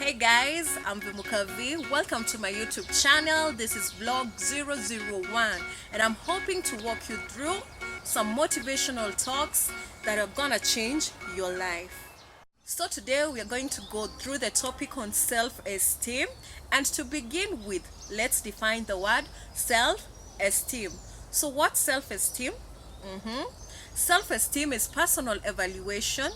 Hey guys, I'm Vemuka V. Welcome to my YouTube channel. This is vlog 001 and I'm hoping to walk you through some motivational talks that are gonna change your life. So today we are going to go through the topic on self-esteem, and to begin with, let's define the word self-esteem. So what's self-esteem? Self-esteem is personal evaluation,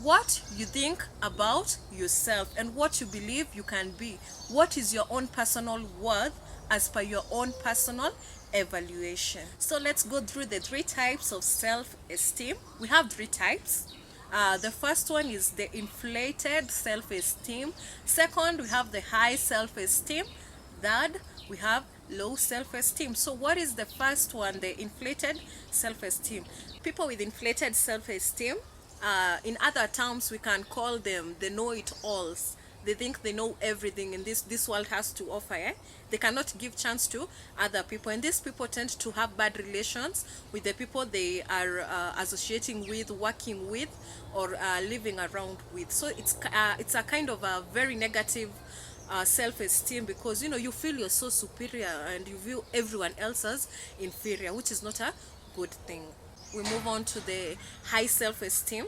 what you think about yourself and what you believe you can be. What is your own personal worth as per your own personal evaluation. So let's go through the three types of self-esteem. We have three types. The first one is the inflated self-esteem. Second, we have the high self-esteem. Third, we have low self-esteem. So what is the first one? The inflated self-esteem. People with inflated self-esteem, in other terms we can call them the know-it-alls. They think they know everything in this world has to offer. They cannot give chance to other people, and these people tend to have bad relations with the people they are associating with, working with, or living around with. So it's a kind of a very negative self-esteem, because you feel you're so superior and you view everyone else as inferior, which is not a good thing. We move on to the high self-esteem.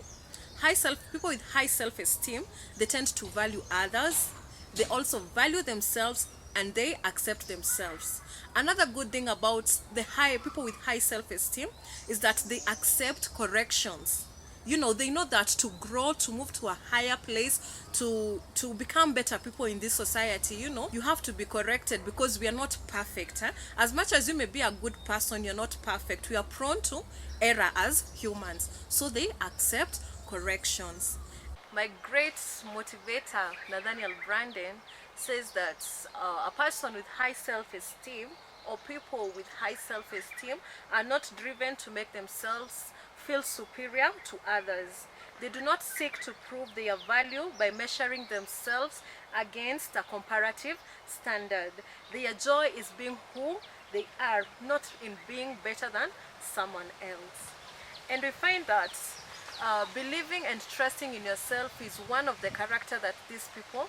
People with high self-esteem, they tend to value others, they also value themselves, and they accept themselves. Another good thing about the people with high self-esteem is that they accept corrections. They know that to grow, to move to a higher place, to become better people in this society, you have to be corrected, because we are not perfect. As much as you may be a good person, you're not perfect. We are prone to error as humans, so they accept corrections. My great motivator, Nathaniel Brandon, says that a person with high self-esteem, or people with high self-esteem, are not driven to make themselves feel superior to others. They do not seek to prove their value by measuring themselves against a comparative standard. Their joy is being who they are, not in being better than someone else. And we find that believing and trusting in yourself is one of the character that these people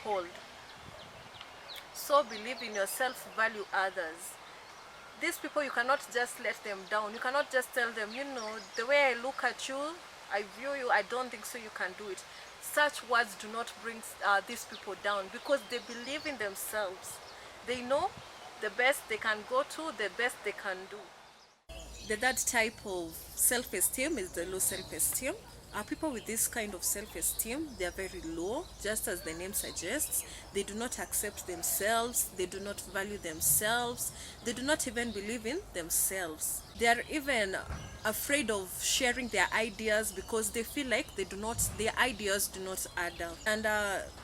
hold. So believe in yourself, value others. These people, you cannot just let them down. You cannot just tell them, the way I look at you, I view you, I don't think so you can do it. Such words do not bring these people down, because they believe in themselves. They know the best they can go to, the best they can do. The third type of self-esteem is the low self-esteem. People with this kind of self-esteem, they are very low, just as the name suggests. They do not accept themselves, they do not value themselves, they do not even believe in themselves. They are even afraid of sharing their ideas, because they feel like their ideas do not add up. And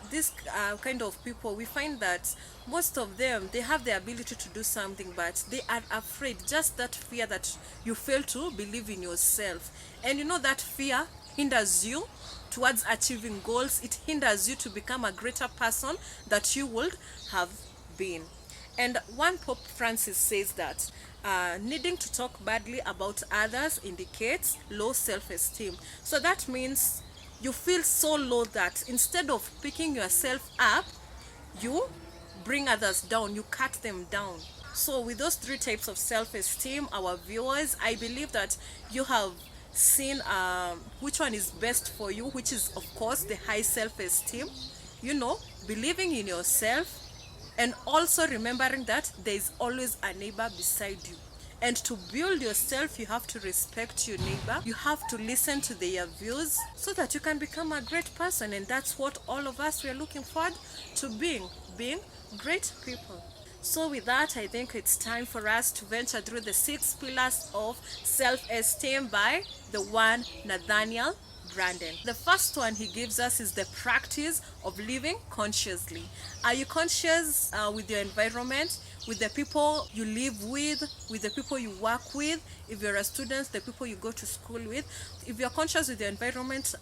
this kind of people, we find that most of them, they have the ability to do something, but they are afraid. Just that fear that you fail to believe in yourself, and that fear hinders you towards achieving goals. It hinders you to become a greater person that you would have been. And one Pope Francis says that needing to talk badly about others indicates low self-esteem. So that means you feel so low that instead of picking yourself up, you bring others down, you cut them down. So with those three types of self-esteem, our viewers, I believe that you have seen which one is best for you, which is of course the high self-esteem. Believing in yourself, and also remembering that there is always a neighbor beside you. And to build yourself, you have to respect your neighbor, you have to listen to their views, so that you can become a great person. And that's what all of us, we are looking forward to being great people. So with that, I think it's time for us to venture through the 6 pillars of self-esteem by the one Nathaniel Brandon. The first one he gives us is the practice of living consciously. Are you conscious with your environment, with the people you live with the people you work with? If you're a student, the people you go to school with. If you're conscious with your environment,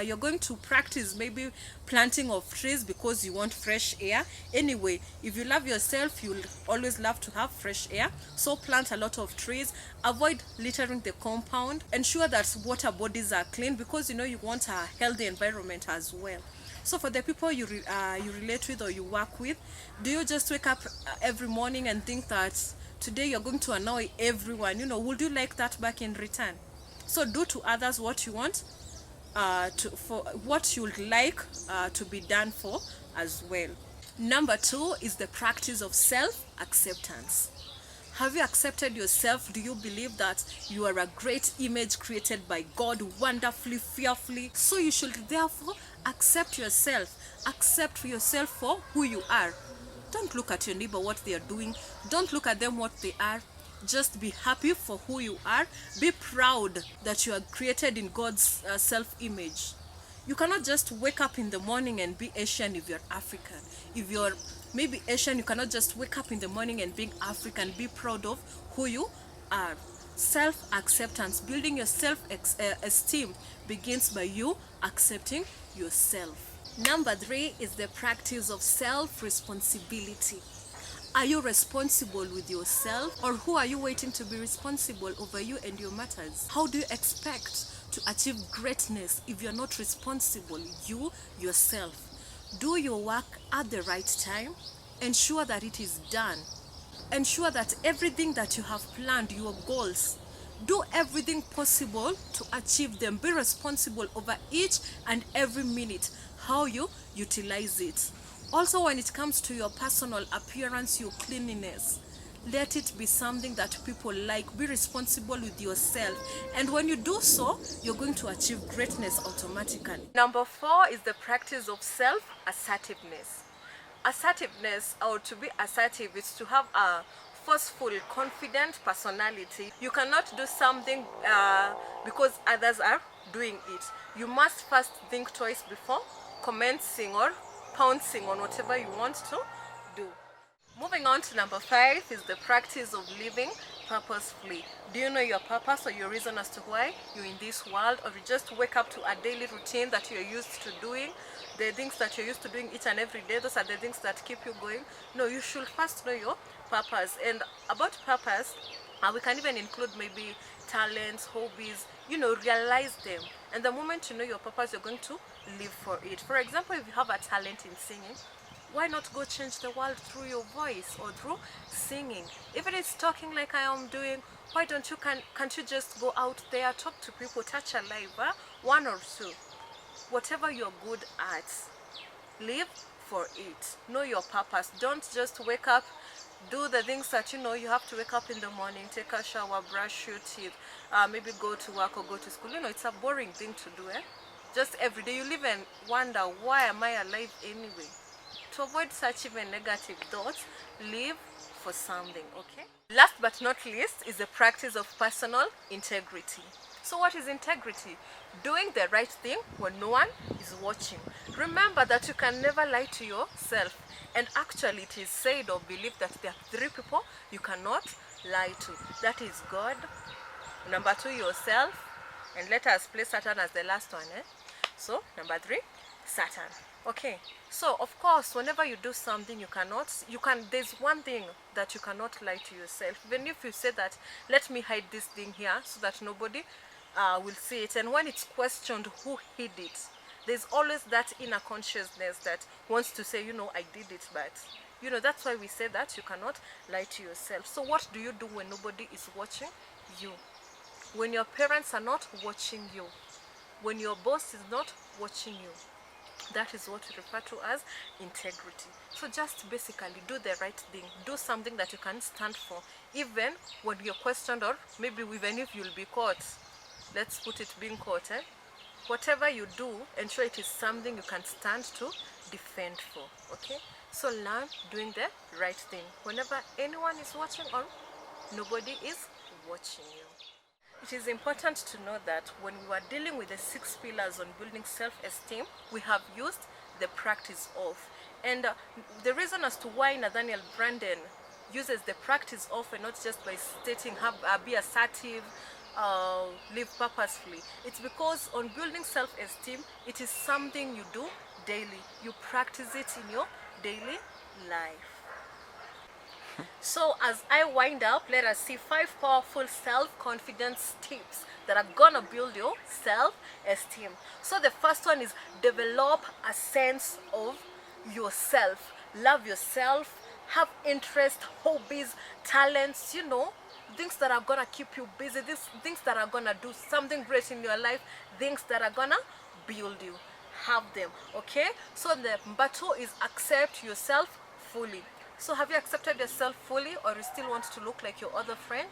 you're going to practice maybe planting of trees, because you want fresh air. Anyway, if you love yourself, you'll always love to have fresh air, so plant a lot of trees. Avoid littering the compound. Ensure that water bodies are clean, because you want a healthy environment as well. So for the people you relate with or you work with, do you just wake up every morning and think that today you're going to annoy everyone? Would you like that back in return? So do to others what you want, for what you would like to be done for as well. Number 2 is the practice of self-acceptance. Have you accepted yourself? Do you believe that you are a great image created by God, wonderfully, fearfully? So you should therefore accept yourself. Accept yourself for who you are. Don't look at your neighbor what they are doing. Don't look at them what they are. Just be happy for who you are. Be proud that you are created in God's self-image. You cannot just wake up in the morning and be Asian if you're African. If you're maybe Asian, you cannot just wake up in the morning and being African. Be proud of who you are. Self-acceptance, building your self-esteem begins by you accepting yourself. Number 3 is the practice of self-responsibility. Are you responsible with yourself, or who are you waiting to be responsible over you and your matters? How do you expect to achieve greatness if you're not responsible, you yourself? Do your work at the right time. Ensure that it is done. Ensure that everything that you have planned, your goals, do everything possible to achieve them. Be responsible over each and every minute, how you utilize it. Also, when it comes to your personal appearance, your cleanliness, let it be something that people like. Be responsible with yourself, and when you do so, you're going to achieve greatness automatically. Number 4 is the practice of self-assertiveness. Assertiveness, or to be assertive, is to have a forceful, confident personality. You cannot do something because others are doing it. You must first think twice before commencing or pouncing on whatever you want to do. Moving on to number 5 is the practice of living purposefully. Do you know your purpose or your reason as to why you're in this world, or you just wake up to a daily routine that you're used to doing? The things that you're used to doing each and every day, those are the things that keep you going. No, you should first know your purpose. And about purpose, we can even include maybe talents, hobbies, realize them. And the moment you know your purpose, you're going to live for it. For example, if you have a talent in singing, why not go change the world through your voice or through singing? If it is talking like I am doing, why don't you can't you just go out there, talk to people, touch a life, one or two? Whatever you're good at, live for it. Know your purpose. Don't just wake up, do the things that you have to wake up in the morning, take a shower, brush your teeth, maybe go to work or go to school. It's a boring thing to do, just every day you live and wonder, why am I alive anyway? To avoid such even negative thoughts, live for something. Okay, last but not least is the practice of personal integrity. So what is integrity? Doing the right thing when no one is watching. Remember that you can never lie to yourself. And actually it is said or believed that there are 3 people you cannot lie to. That is God, number 2 yourself, and let us place Satan as the last one. So number 3, Satan. Okay, so of course whenever you do something, there's one thing that you cannot lie to yourself. Even if you say that, let me hide this thing here so that nobody will see it, and when it's questioned who hid it, there's always that inner consciousness that wants to say, I did it, but that's why we say that you cannot lie to yourself. So what do you do when nobody is watching you? When your parents are not watching you, when your boss is not watching you, that is what we refer to as integrity. So just basically do the right thing. Do something that you can stand for, even when you're questioned, or maybe even if you'll be caught. Let's put it being caught. Whatever you do, ensure it is something you can stand to defend for. Okay? So learn doing the right thing whenever anyone is watching or nobody is watching you. It is important to know that when we were dealing with the 6 pillars on building self-esteem, we have used the practice of. And the reason as to why Nathaniel Branden uses the practice of, and not just by stating be assertive, live purposefully, it's because on building self-esteem, it is something you do daily. You practice it in your daily life. So as I wind up, let us see 5 powerful self-confidence tips that are gonna build your self-esteem. So the first one is develop a sense of yourself. Love yourself, have interest, hobbies, talents, you know, things that are gonna keep you busy, things that are gonna do something great in your life, things that are gonna build you. Have them, okay? So the number two is accept yourself fully. So have you accepted yourself fully, or you still want to look like your other friend?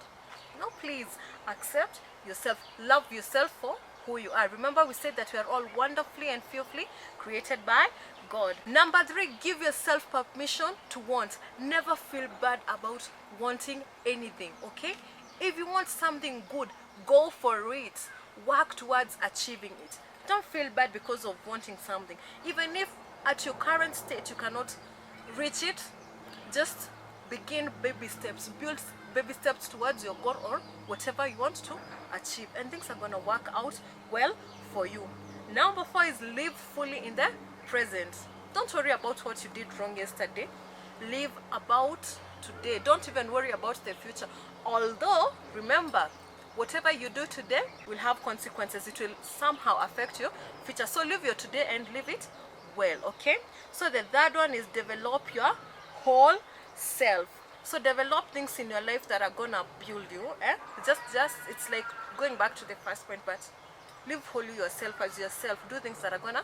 No, please accept yourself. Love yourself for who you are. Remember, we said that we are all wonderfully and fearfully created by God. Number three, give yourself permission to want. Never feel bad about wanting anything, okay? If you want something good, go for it. Work towards achieving it. Don't feel bad because of wanting something. Even if at your current state you cannot reach it, just begin baby steps. Build baby steps towards your goal or whatever you want to achieve, and things are going to work out well for you. Number four is live fully in the present. Don't worry about what you did wrong yesterday. Live about today. Don't even worry about the future. Although, remember, whatever you do today will have consequences. It will somehow affect your future. So live your today and live it well, okay? So the third one is develop your whole self. So develop things in your life that are gonna build you. Just it's like going back to the first point, but live wholly yourself as yourself. Do things that are gonna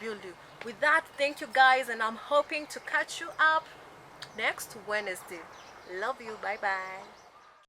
build you. With that, thank you guys, and I'm hoping to catch you up next Wednesday. Love you. Bye bye.